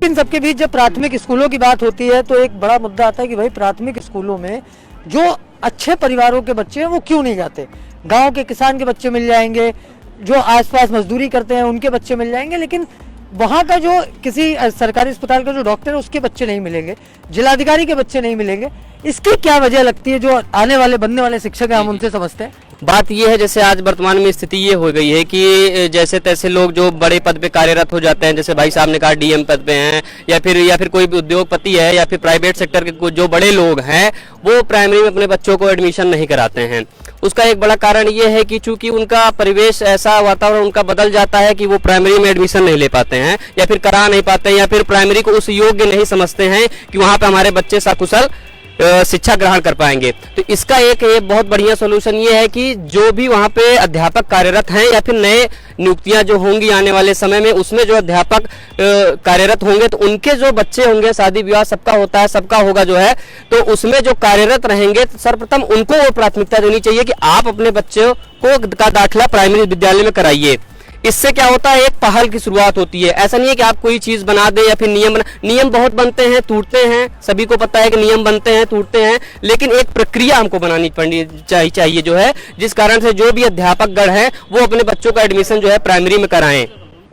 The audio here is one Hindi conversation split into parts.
इन सबके बीच जब प्राथमिक स्कूलों की बात होती है तो एक बड़ा मुद्दा आता है कि भाई प्राथमिक स्कूलों में जो अच्छे परिवारों के बच्चे हैं वो क्यों नहीं जाते। गांव के किसान के बच्चे मिल जाएंगे, जो आसपास मजदूरी करते हैं उनके बच्चे मिल जाएंगे, लेकिन वहाँ का जो किसी सरकारी अस्पताल का जो डॉक्टर है उसके बच्चे नहीं मिलेंगे, जिलाधिकारी के बच्चे नहीं मिलेंगे। इसकी क्या वजह लगती है? जो आने वाले बनने वाले शिक्षक हैं हम उनसे समझते हैं। बात ये है, जैसे आज वर्तमान में स्थिति ये हो गई है कि जैसे तैसे लोग जो बड़े पद पे कार्यरत हो जाते हैं, जैसे भाई साहब ने कहा डीएम पद पे हैं, या फिर कोई उद्योगपति है, या फिर प्राइवेट सेक्टर के जो बड़े लोग हैं वो प्राइमरी में अपने बच्चों को एडमिशन नहीं कराते हैं। उसका एक बड़ा कारण ये है कि चूंकि उनका परिवेश, ऐसा वातावरण उनका बदल जाता है कि वो प्राइमरी में एडमिशन नहीं ले पाते हैं, या फिर करा नहीं पाते हैं, या फिर प्राइमरी को उस योग्य नहीं समझते हैं कि वहाँ पे हमारे बच्चे सकुशल शिक्षा ग्रहण कर पाएंगे। तो इसका एक बहुत बढ़िया सोल्यूशन ये है कि जो भी वहाँ पे अध्यापक कार्यरत हैं, या फिर नए नियुक्तियां जो होंगी आने वाले समय में, उसमें जो अध्यापक कार्यरत होंगे तो उनके जो बच्चे होंगे, शादी विवाह सबका होता है, सबका होगा जो है, तो उसमें जो कार्यरत रहेंगे तो सर्वप्रथम उनको वो प्राथमिकता देनी चाहिए कि आप अपने बच्चों को का दाखिला प्राइमरी विद्यालय में कराइए। इससे क्या होता है, एक पहल की शुरुआत होती है। ऐसा नहीं है कि आप कोई चीज बना दे या फिर नियम बहुत बनते हैं, टूटते हैं, सभी को पता है कि नियम बनते हैं, टूटते हैं, लेकिन एक प्रक्रिया हमको बनानी पड़नी चाहिए जो है, जिस कारण से जो भी अध्यापक गण है वो अपने बच्चों का एडमिशन जो है प्राइमरी में कराएं।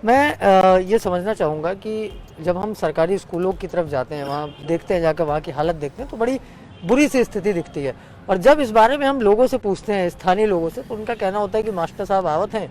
मैं ये समझना चाहूँगा कि जब हम सरकारी स्कूलों की तरफ जाते हैं, वहाँ देखते हैं, जाकर वहाँ की हालत देखते हैं तो बड़ी बुरी सी स्थिति दिखती है। और जब इस बारे में हम लोगों से पूछते हैं, स्थानीय लोगों से, तो उनका कहना होता है कि मास्टर साहब आवत हैं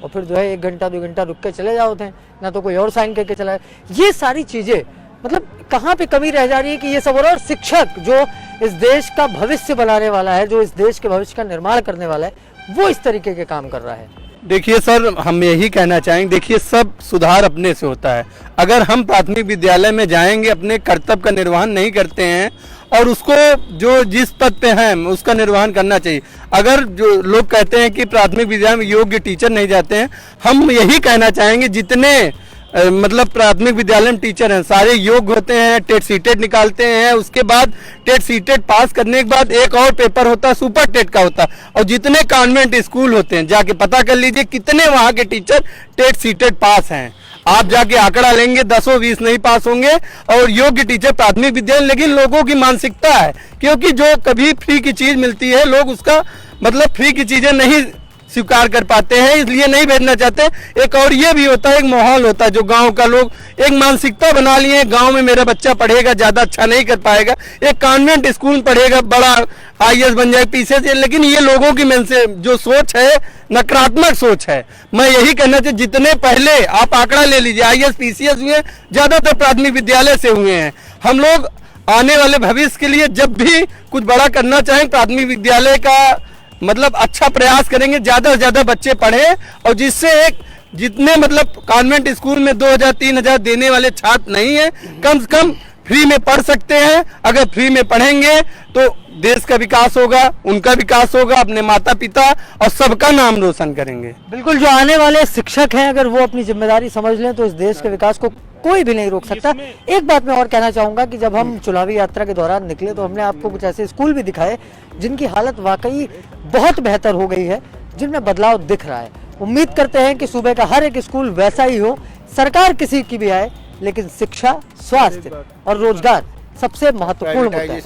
और फिर जो है 1 घंटा 2 घंटा रुक के चले जाते हैं, ना तो कोई और साइन करके चला है। ये सारी चीज़ें मतलब कहाँ पे कमी रह जा रही है कि ये सब हो रहा है। और शिक्षक जो इस देश का भविष्य बनाने वाला है, जो इस देश के भविष्य का निर्माण करने वाला है, वो इस तरीके के काम कर रहा है। देखिए सर, हम यही कहना चाहेंगे, देखिए सब सुधार अपने से होता है। अगर हम प्राथमिक विद्यालय में जाएंगे, अपने कर्तव्य का निर्वहन नहीं करते हैं और उसको जो जिस पद पे हैं उसका निर्वहन करना चाहिए। अगर जो लोग कहते हैं कि प्राथमिक विद्यालय में योग्य टीचर नहीं जाते हैं, हम यही कहना चाहेंगे जितने मतलब प्राथमिक विद्यालय में टीचर हैं सारे योग्य होते हैं, टेट सीटेट निकालते हैं, उसके बाद टेट सीटेट पास करने के बाद एक और पेपर होता है, सुपर टेट का होता है। और जितने कॉन्वेंट स्कूल होते हैं जाके पता कर लीजिए कितने वहाँ के टीचर टेट सीटेट पास हैं। आप जाके आंकड़ा लेंगे 10-20 नहीं पास होंगे और योग्य टीचर प्राथमिक विद्यालय। लेकिन लोगों की मानसिकता है, क्योंकि जो कभी फ्री की चीज मिलती है लोग उसका मतलब फ्री की चीजें नहीं स्वीकार कर पाते हैं, इसलिए नहीं भेजना चाहते। एक और ये भी होता है, एक माहौल होता है जो गांव का लोग एक मानसिकता बना लिए, गांव में मेरा बच्चा पढ़ेगा ज्यादा अच्छा नहीं कर पाएगा, एक कॉन्वेंट स्कूल पढ़ेगा बड़ा आईएएस बन जाए पीछे से। लेकिन ये लोगों की मन से जो सोच है नकारात्मक सोच है। मैं यही कहना चाहिए, जितने पहले आप आंकड़ा ले लीजिए आईएएस पीसीएस हुए ज्यादातर प्राथमिक विद्यालय से हुए हैं। हम लोग आने वाले भविष्य के लिए जब भी कुछ बड़ा करना चाहें प्राथमिक विद्यालय का मतलब अच्छा प्रयास करेंगे, ज्यादा से ज्यादा बच्चे पढ़े और जिससे एक जितने मतलब कॉन्वेंट स्कूल में 2000-3000 देने वाले छात्र नहीं है, कम से कम फ्री में पढ़ सकते हैं। अगर फ्री में पढ़ेंगे तो देश का विकास होगा, उनका विकास होगा, अपने माता पिता और सबका नाम रोशन करेंगे। बिल्कुल, जो आने वाले शिक्षक हैं अगर वो अपनी जिम्मेदारी समझ लें तो इस देश के विकास को कोई भी नहीं रोक सकता। एक बात मैं और कहना चाहूँगा कि जब हम चुनावी यात्रा के दौरान निकले तो हमने आपको कुछ ऐसे स्कूल भी दिखाए जिनकी हालत वाकई बहुत बेहतर हो गई है, जिनमें बदलाव दिख रहा है। उम्मीद करते हैं कि सूबे का हर एक स्कूल वैसा ही हो, सरकार किसी की भी आए, लेकिन शिक्षा, स्वास्थ्य और रोजगार सबसे महत्वपूर्ण मुद्दा है।